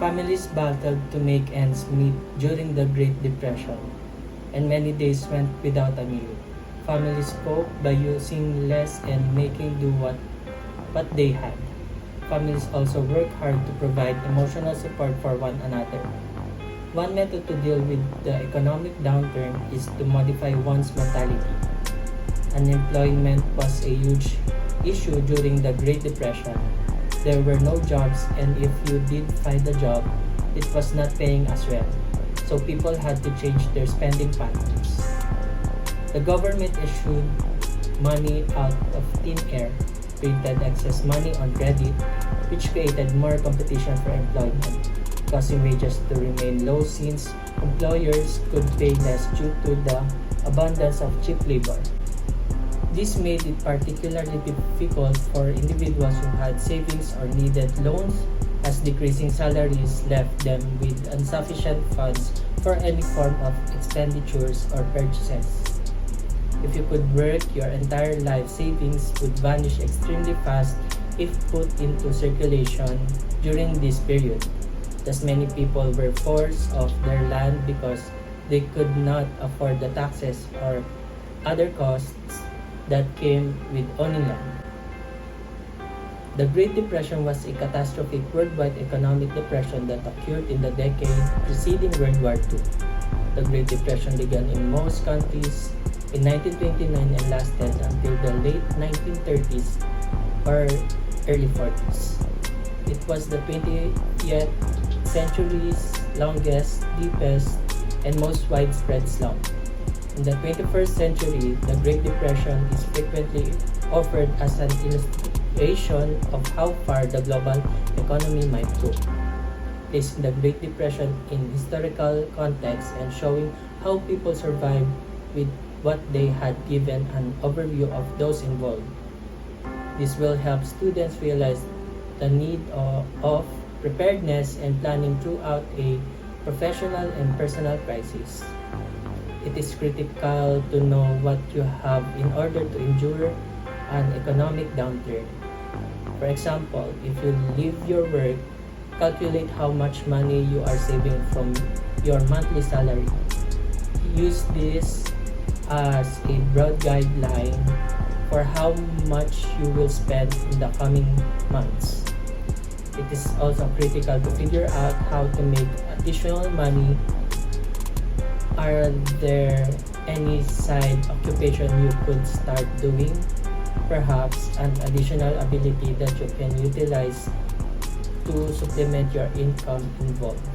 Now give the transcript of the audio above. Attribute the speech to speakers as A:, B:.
A: Families battled to make ends meet during the Great Depression, and many days went without a meal. Families coped by using less and making do what they had. Families also worked hard to provide emotional support for one another. One method to deal with the economic downturn is to modify one's mentality. Unemployment was a huge issue during the Great Depression. There were no jobs, and if you did find a job, it was not paying as well. So people had to change their spending patterns. The government issued money out of thin air, printed excess money on credit, which created more competition for employment, causing wages to remain low since employers could pay less due to the abundance of cheap labor. This made it particularly difficult for individuals who had savings or needed loans, as decreasing salaries left them with insufficient funds for any form of expenditures or purchases. If you could work, your entire life savings would vanish extremely fast if put into circulation during this period. Thus, many people were forced off their land because they could not afford the taxes or other costs that came with owning land. The Great Depression was a catastrophic worldwide economic depression that occurred in the decade preceding World War II. The Great Depression began in most countries in 1929 and lasted until the late 1930s or early 40s. It was the 20th century's longest, deepest, and most widespread slump. In the 21st century, the Great Depression is frequently offered as an illustration of how far the global economy might go, placing the Great Depression in historical context and showing how people survived with what they had, given an overview of those involved. This will help students realize the need of preparedness and planning throughout a professional and personal crisis. It is critical to know what you have in order to endure an economic downturn. For example, if you leave your work, calculate how much money you are saving from your monthly salary. Use this as a broad guideline for how much you will spend in the coming months. It is also critical to figure out how to make additional money. Are there any side occupation you could start doing? Perhaps an additional ability that you can utilize to supplement your income involved.